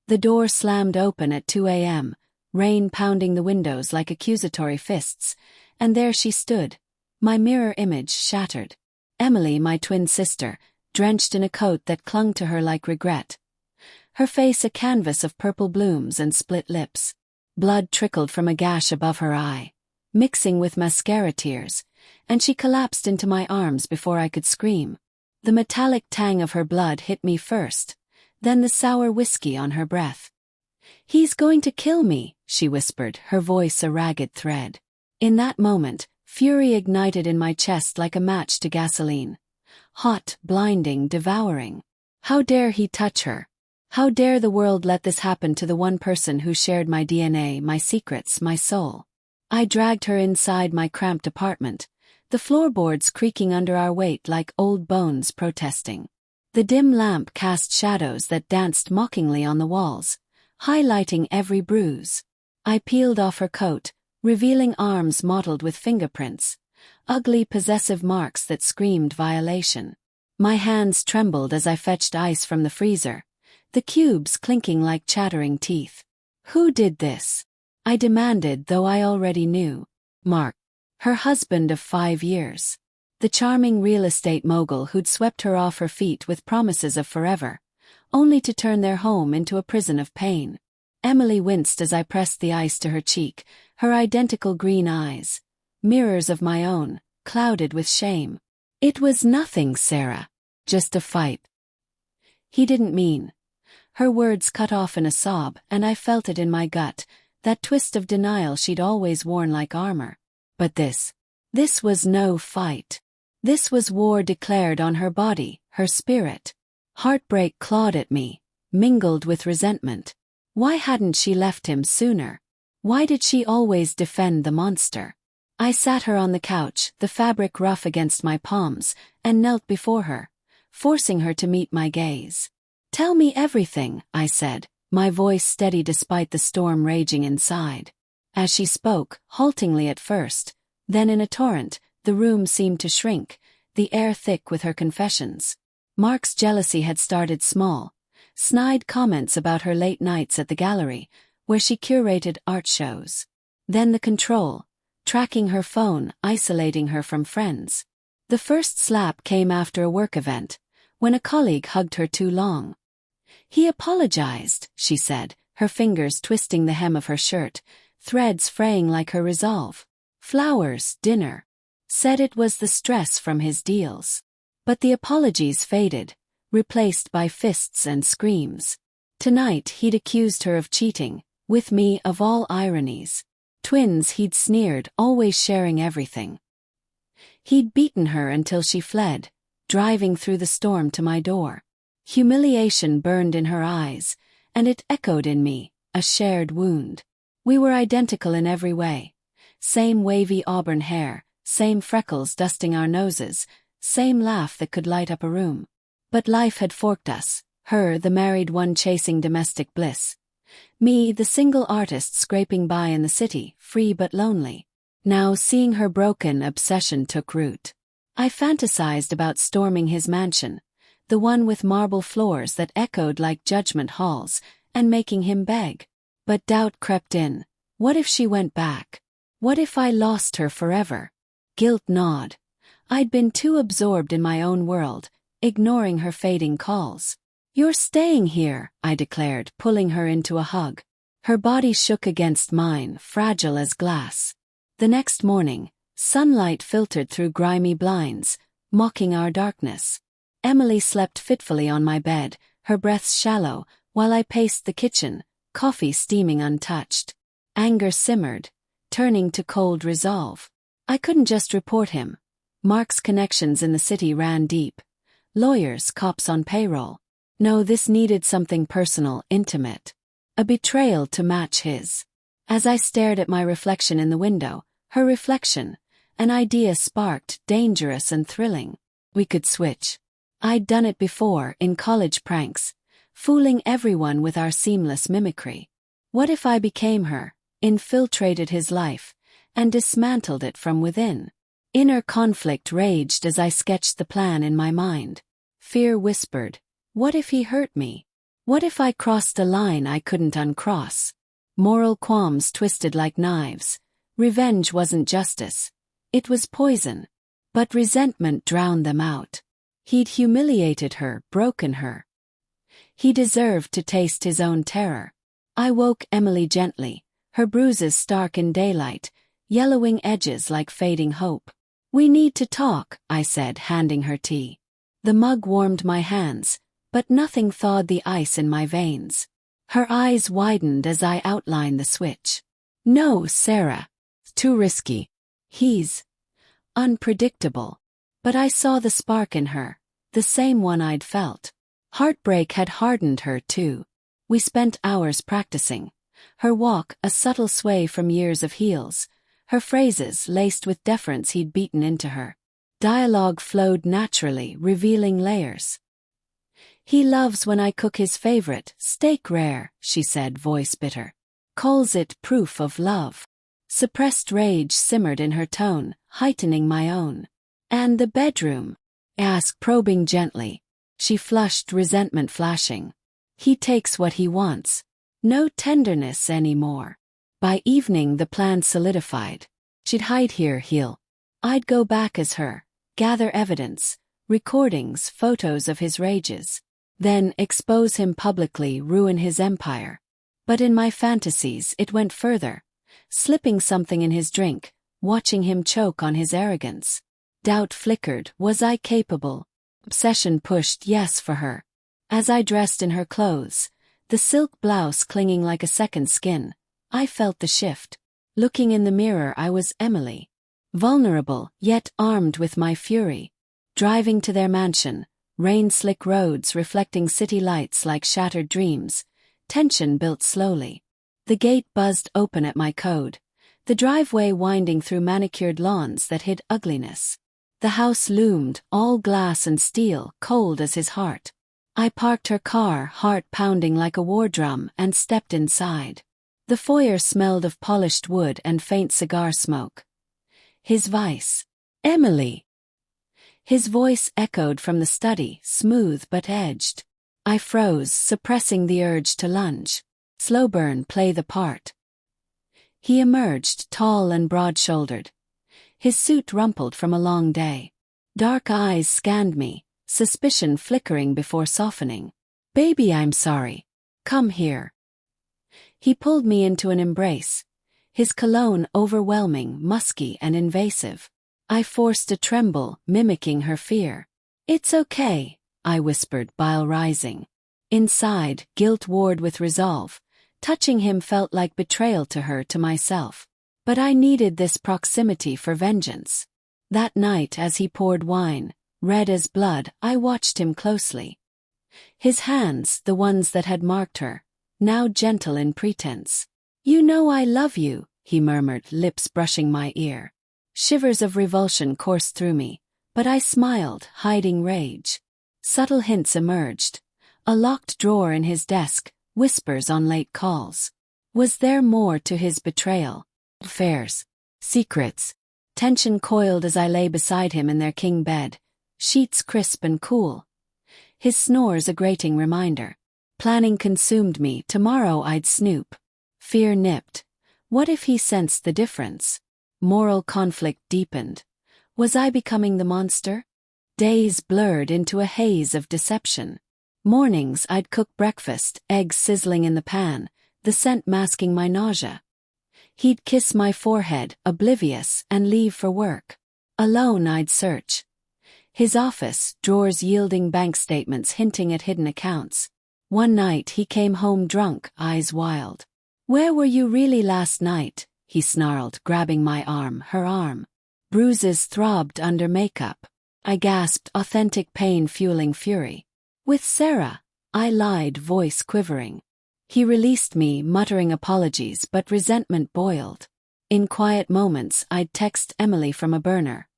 The door slammed open at 2 a.m., rain pounding the windows like accusatory fists, and there she stood, my mirror image shattered. Emily, my twin sister, drenched in a coat that clung to her like regret. Her face a canvas of purple blooms and split lips. Blood trickled from a gash above her eye, mixing with mascara tears, and she collapsed into my arms before I could scream. The metallic tang of her blood hit me first, then the sour whiskey on her breath. "He's going to kill me," she whispered, her voice a ragged thread. In that moment, fury ignited in my chest like a match to gasoline. Hot, blinding, devouring. How dare he touch her? How dare the world let this happen to the one person who shared my DNA, my secrets, my soul? I dragged her inside my cramped apartment, the floorboards creaking under our weight like old bones protesting. The dim lamp cast shadows that danced mockingly on the walls, highlighting every bruise. I peeled off her coat, revealing arms mottled with fingerprints, ugly possessive marks that screamed violation. My hands trembled as I fetched ice from the freezer, the cubes clinking like chattering teeth. "Who did this?" I demanded, though I already knew. "Mark. Her husband of 5 years. The charming real estate mogul who'd swept her off her feet with promises of forever, only to turn their home into a prison of pain." Emily winced as I pressed the ice to her cheek, her identical green eyes, mirrors of my own, clouded with shame. "It was nothing, Sarah. Just a fight." "He didn't mean." Her words cut off in a sob, and I felt it in my gut, that twist of denial she'd always worn like armor. But this was no fight. This was war declared on her body, her spirit. Heartbreak clawed at me, mingled with resentment. Why hadn't she left him sooner? Why did she always defend the monster? I sat her on the couch, the fabric rough against my palms, and knelt before her, forcing her to meet my gaze. "Tell me everything," I said, my voice steady despite the storm raging inside. As she spoke, haltingly at first, then in a torrent, the room seemed to shrink, the air thick with her confessions. Mark's jealousy had started small, snide comments about her late nights at the gallery, where she curated art shows. Then the control, tracking her phone, isolating her from friends. The first slap came after a work event, when a colleague hugged her too long. "He apologized," she said, her fingers twisting the hem of her shirt, threads fraying like her resolve. "Flowers, dinner. Said it was the stress from his deals." But the apologies faded, replaced by fists and screams. Tonight he'd accused her of cheating, with me of all ironies. Twins he'd sneered, always sharing everything. He'd beaten her until she fled, driving through the storm to my door. Humiliation burned in her eyes, and it echoed in me, a shared wound. We were identical in every way. Same wavy auburn hair, same freckles dusting our noses, same laugh that could light up a room. But life had forked us, her the married one chasing domestic bliss. Me the single artist scraping by in the city, free but lonely. Now seeing her broken, obsession took root. I fantasized about storming his mansion, the one with marble floors that echoed like judgment halls, and making him beg. But doubt crept in. What if she went back? What if I lost her forever? Guilt gnawed. I'd been too absorbed in my own world, ignoring her fading calls. "You're staying here," I declared, pulling her into a hug. Her body shook against mine, fragile as glass. The next morning, sunlight filtered through grimy blinds, mocking our darkness. Emily slept fitfully on my bed, her breaths shallow, while I paced the kitchen, coffee steaming untouched. Anger simmered, turning to cold resolve. I couldn't just report him. Mark's connections in the city ran deep. Lawyers, cops on payroll. No, this needed something personal, intimate. A betrayal to match his. As I stared at my reflection in the window, her reflection, an idea sparked, dangerous and thrilling. We could switch. I'd done it before, in college pranks, fooling everyone with our seamless mimicry. What if I became her, infiltrated his life, and dismantled it from within? Inner conflict raged as I sketched the plan in my mind. Fear whispered, what if he hurt me? What if I crossed a line I couldn't uncross? Moral qualms twisted like knives. Revenge wasn't justice. It was poison. But resentment drowned them out. He'd humiliated her, broken her. He deserved to taste his own terror. I woke Emily gently, her bruises stark in daylight, yellowing edges like fading hope. "We need to talk," I said, handing her tea. The mug warmed my hands, but nothing thawed the ice in my veins. Her eyes widened as I outlined the switch. "No, Sarah. Too risky. He's unpredictable." But I saw the spark in her, the same one I'd felt. Heartbreak had hardened her too. We spent hours practicing. Her walk a subtle sway from years of heels, her phrases laced with deference he'd beaten into her. Dialogue flowed naturally, revealing layers. "He loves when I cook his favorite, steak rare," she said, voice bitter. "Calls it proof of love." Suppressed rage simmered in her tone, heightening my own. "And the bedroom?" I asked, probing gently. She flushed, resentment flashing. "He takes what he wants. No tenderness anymore." By evening the plan solidified. She'd hide here, I'd go back as her, gather evidence, recordings, photos of his rages. Then expose him publicly, ruin his empire. But in my fantasies it went further. Slipping something in his drink, watching him choke on his arrogance. Doubt flickered, was I capable? Obsession pushed yes for her. As I dressed in her clothes, the silk blouse clinging like a second skin, I felt the shift. Looking in the mirror I was Emily. Vulnerable, yet armed with my fury. Driving to their mansion, rain-slick roads reflecting city lights like shattered dreams, tension built slowly. The gate buzzed open at my code, the driveway winding through manicured lawns that hid ugliness. The house loomed, all glass and steel, cold as his heart. I parked her car, heart pounding like a war drum, and stepped inside. The foyer smelled of polished wood and faint cigar smoke. His vice. "Emily." His voice echoed from the study, smooth but edged. I froze, suppressing the urge to lunge. Slow burn, play the part. He emerged, tall and broad-shouldered. His suit rumpled from a long day. Dark eyes scanned me, suspicion flickering before softening. "Baby, I'm sorry. Come here." He pulled me into an embrace, his cologne overwhelming, musky and invasive. I forced a tremble, mimicking her fear. "It's okay," I whispered, bile rising. Inside, guilt warred with resolve. Touching him felt like betrayal to her, to myself. But I needed this proximity for vengeance. That night as he poured wine, red as blood, I watched him closely. His hands, the ones that had marked her, now gentle in pretense. "You know I love you," he murmured, lips brushing my ear. Shivers of revulsion coursed through me, but I smiled, hiding rage. Subtle hints emerged. A locked drawer in his desk, whispers on late calls. Was there more to his betrayal? Affairs. Secrets. Tension coiled as I lay beside him in their king bed, sheets crisp and cool. His snores a grating reminder. Planning consumed me, tomorrow I'd snoop. Fear nipped. What if he sensed the difference? Moral conflict deepened. Was I becoming the monster? Days blurred into a haze of deception. Mornings I'd cook breakfast, eggs sizzling in the pan, the scent masking my nausea. He'd kiss my forehead, oblivious, and leave for work. Alone I'd search. His office, drawers yielding bank statements hinting at hidden accounts. One night he came home drunk, eyes wild. "Where were you really last night?" he snarled, grabbing my arm, her arm. Bruises throbbed under makeup. I gasped, authentic pain fueling fury. "With Sarah," I lied, voice quivering. He released me, muttering apologies, but resentment boiled. In quiet moments I'd text Emily from a burner.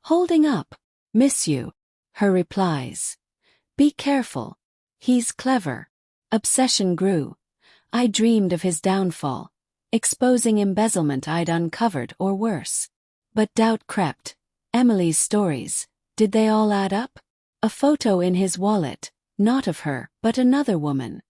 "Holding up. Miss you." Her replies. "Be careful. He's clever." Obsession grew. I dreamed of his downfall, exposing embezzlement I'd uncovered or worse. But doubt crept. Emily's stories, did they all add up? A photo in his wallet, not of her, but another woman.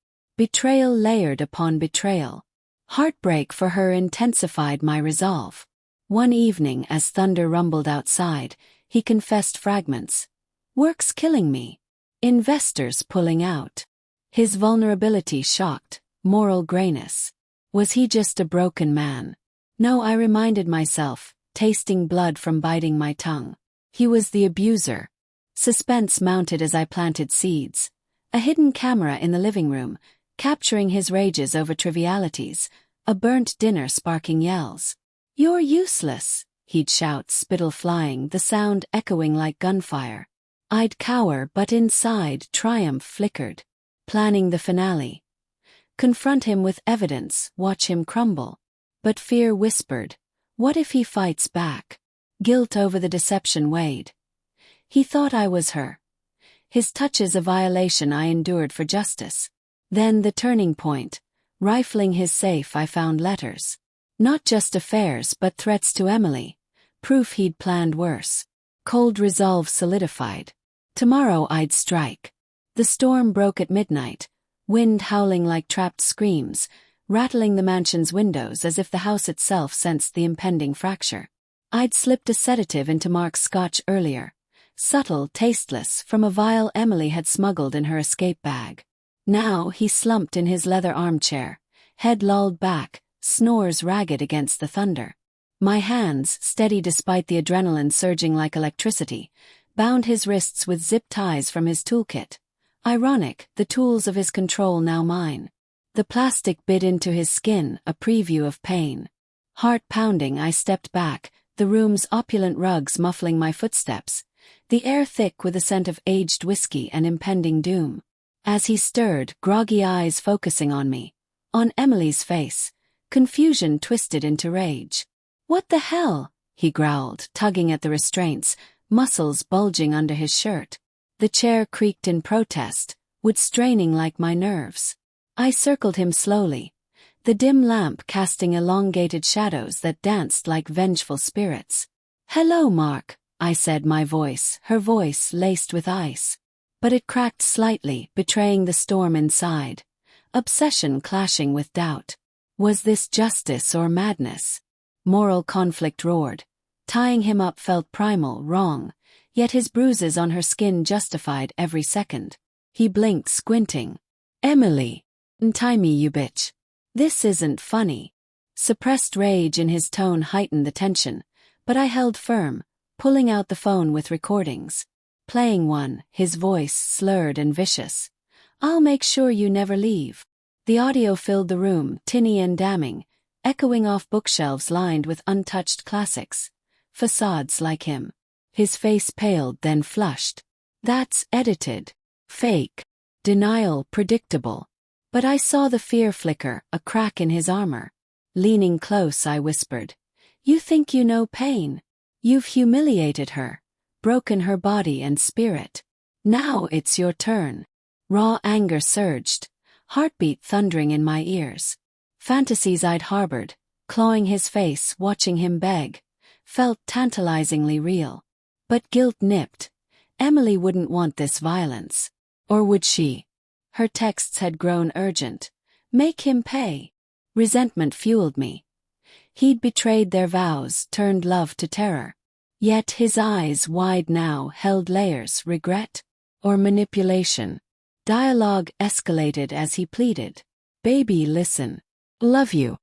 Betrayal layered upon betrayal. Heartbreak for her intensified my resolve. One evening, as thunder rumbled outside, he confessed fragments. Work's killing me. Investors pulling out. His vulnerability shocked, moral grayness. Was he just a broken man? No, I reminded myself, tasting blood from biting my tongue. He was the abuser. Suspense mounted as I planted seeds. A hidden camera in the living room, capturing his rages over trivialities, a burnt dinner sparking yells. "You're useless," he'd shout, spittle flying, the sound echoing like gunfire. I'd cower, but inside triumph flickered. Planning the finale. Confront him with evidence, watch him crumble. But fear whispered, what if he fights back? Guilt over the deception weighed. He thought I was her. His touches a violation I endured for justice. Then the turning point. Rifling his safe, I found letters. Not just affairs but threats to Emily. Proof he'd planned worse. Cold resolve solidified. Tomorrow I'd strike. The storm broke at midnight. Wind howling like trapped screams, rattling the mansion's windows as if the house itself sensed the impending fracture. I'd slipped a sedative into Mark's scotch earlier. Subtle, tasteless, from a vial Emily had smuggled in her escape bag. Now he slumped in his leather armchair, head lolled back, snores ragged against the thunder. My hands, steady despite the adrenaline surging like electricity, bound his wrists with zip ties from his toolkit. Ironic, the tools of his control now mine. The plastic bit into his skin, a preview of pain. Heart pounding, I stepped back, the room's opulent rugs muffling my footsteps, the air thick with the scent of aged whiskey and impending doom. As he stirred, groggy eyes focusing on me. On Emily's face, confusion twisted into rage. "What the hell?" he growled, tugging at the restraints, muscles bulging under his shirt. The chair creaked in protest, wood straining like my nerves. I circled him slowly, the dim lamp casting elongated shadows that danced like vengeful spirits. "Hello, Mark," I said, her voice laced with ice. But it cracked slightly, betraying the storm inside. Obsession clashing with doubt. Was this justice or madness? Moral conflict roared. Tying him up felt primal, wrong, yet his bruises on her skin justified every second. He blinked, squinting. "Emily. Untie me, you bitch." "This isn't funny." Suppressed rage in his tone heightened the tension, but I held firm, pulling out the phone with recordings. Playing one, his voice slurred and vicious. "I'll make sure you never leave." The audio filled the room, tinny and damning, echoing off bookshelves lined with untouched classics. Facades like him. His face paled, then flushed. "That's edited. Fake. Denial predictable." But I saw the fear flicker, a crack in his armor. Leaning close, I whispered, "You think you know pain? You've humiliated her, broken her body and spirit. Now it's your turn." Raw anger surged, heartbeat thundering in my ears. Fantasies I'd harbored, clawing his face, watching him beg, felt tantalizingly real. But guilt nipped. Emily wouldn't want this violence. Or would she? Her texts had grown urgent. Make him pay. Resentment fueled me. He'd betrayed their vows, turned love to terror. Yet his eyes, wide now, held layers, regret or manipulation. Dialogue escalated as he pleaded. "Baby, listen. Love you."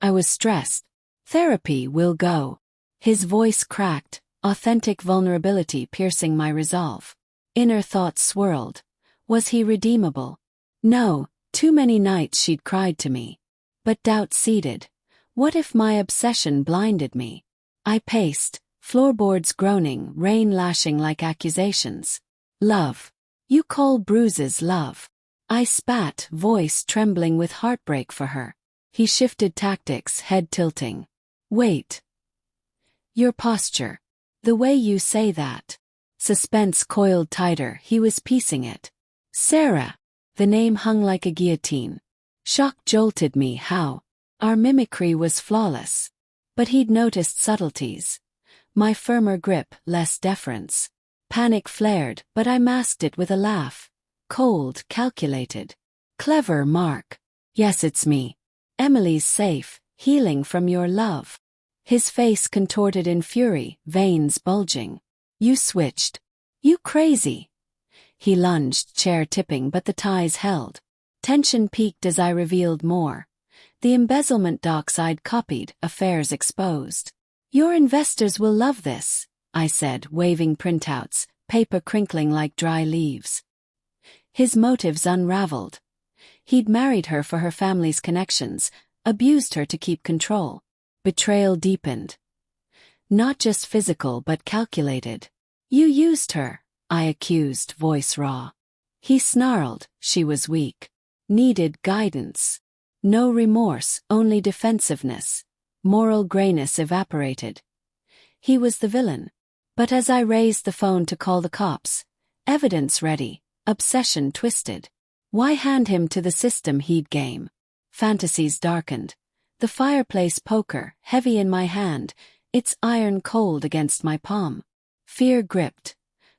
I was stressed. "Therapy will go." His voice cracked, authentic vulnerability piercing my resolve. Inner thoughts swirled. Was he redeemable? No, too many nights she'd cried to me. But doubt seeded. What if my obsession blinded me? I paced, floorboards groaning, rain lashing like accusations. "Love. You call Bruises love?" I spat, voice trembling with heartbreak for her. He shifted tactics, head tilting. "Wait. Your posture. The way you say that." Suspense coiled tighter, he was piecing it. "Sarah." The name hung like a guillotine. Shock jolted me. How? Our mimicry was flawless. But he'd noticed subtleties. My firmer grip, less deference. Panic flared, but I masked it with a laugh. Cold, calculated. Clever, Mark. Yes, it's me. Emily's safe, healing from your love. His face contorted in fury, veins bulging. You switched. You crazy. He lunged, chair tipping, but the ties held. Tension peaked as I revealed more. The embezzlement docs I'd copied, affairs exposed. Your investors will love this, I said, waving printouts, paper crinkling like dry leaves. His motives unraveled. He'd married her for her family's connections, abused her to keep control. Betrayal deepened. Not just physical but calculated. You used her, I accused, voice raw. He snarled, she was weak. Needed guidance. No remorse, only defensiveness. Moral grayness evaporated. He was the villain. But as I raised the phone to call the cops, evidence ready, obsession twisted. Why hand him to the system he'd game? Fantasies darkened. The fireplace poker, heavy in my hand, its iron cold against my palm. Fear gripped.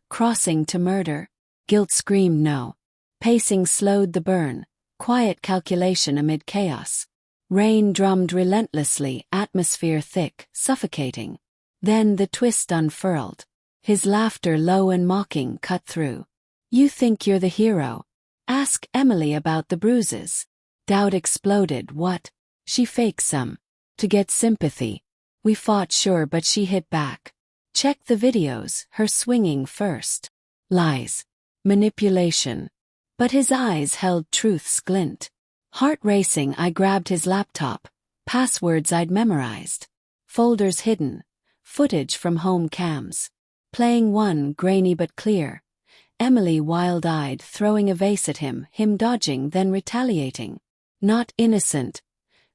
Crossing to murder? Guilt screamed no. Pacing slowed the burn, quiet calculation amid chaos. Rain drummed relentlessly, atmosphere thick, suffocating. Then the twist unfurled. His laughter, low and mocking, cut through. You think you're the hero? Ask Emily about the bruises. Doubt exploded. What? She faked some. To get sympathy. We fought, sure, but she hit back. Check the videos, her swinging first. Lies. Manipulation. But his eyes held truth's glint. Heart racing, I grabbed his laptop. Passwords I'd memorized. Folders hidden. Footage from home cams. Playing one, grainy but clear. Emily wild-eyed, throwing a vase at him dodging, then retaliating. Not innocent.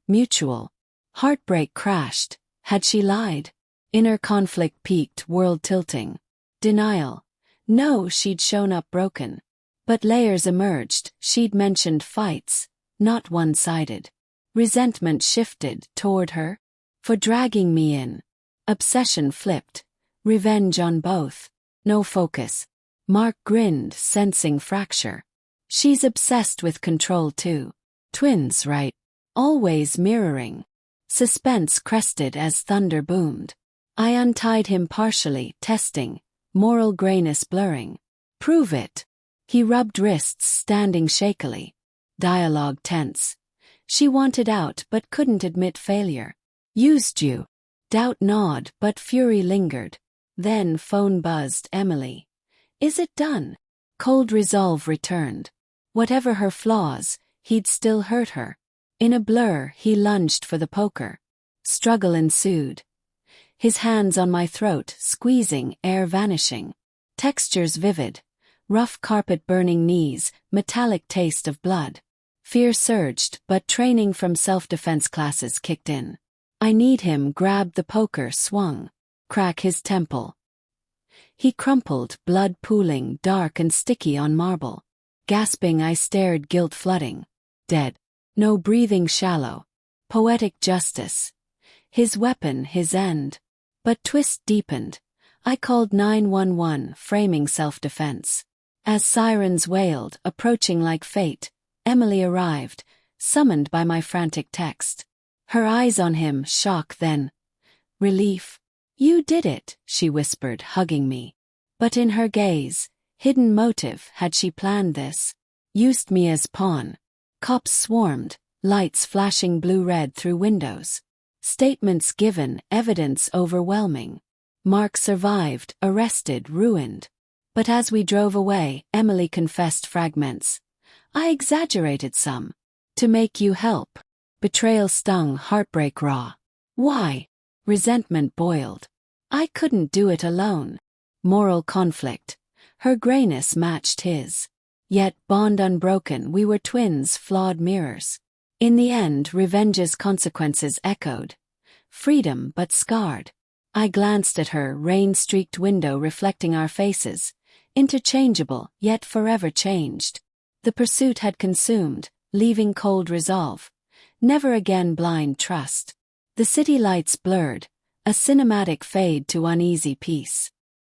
Mutual. Heartbreak crashed. Had she lied? Inner conflict peaked, world tilting. Denial. No, she'd shown up broken. But layers emerged, she'd mentioned fights, not one-sided. Resentment shifted toward her. For dragging me in. Obsession flipped. Revenge on both. No focus. Mark grinned, sensing fracture. She's obsessed with control too. Twins, right? Always mirroring. Suspense crested as thunder boomed. I untied him partially, testing. Moral grayness blurring. Prove it. He rubbed wrists, standing shakily. Dialogue tense. She wanted out but couldn't admit failure. Used you. Doubt gnawed, but fury lingered. Then phone buzzed. Emily. Is it done? Cold resolve returned. Whatever her flaws, he'd still hurt her. In a blur, he lunged for the poker. Struggle ensued. His hands on my throat, squeezing, air vanishing. Textures vivid. Rough carpet, burning knees, metallic taste of blood. Fear surged, but training from self-defense classes kicked in. I need him, grabbed the poker, swung. Crack his temple. He crumpled, blood pooling, dark and sticky on marble. Gasping, I stared, guilt flooding. Dead. No breathing, shallow. Poetic justice. His weapon, his end. But twist deepened. I called 911, framing self-defense. As sirens wailed, approaching like fate, Emily arrived, summoned by my frantic text. Her eyes on him, shock then. Relief. You did it, she whispered, hugging me. But in her gaze, hidden motive. Had she planned this? Used me as pawn. Cops swarmed, lights flashing blue-red through windows. Statements given, evidence overwhelming. Mark survived, arrested, ruined. But as we drove away, Emily confessed fragments. I exaggerated some. To make you help. Betrayal stung, heartbreak raw. Why? Resentment boiled. I couldn't do it alone. Moral conflict. Her grayness matched his. Yet, bond unbroken, we were twins, flawed mirrors. In the end, revenge's consequences echoed. Freedom but scarred. I glanced at her, rain-streaked window reflecting our faces. Interchangeable, yet forever changed. The pursuit had consumed, leaving cold resolve. Never again blind trust. The city lights blurred, a cinematic fade to uneasy peace.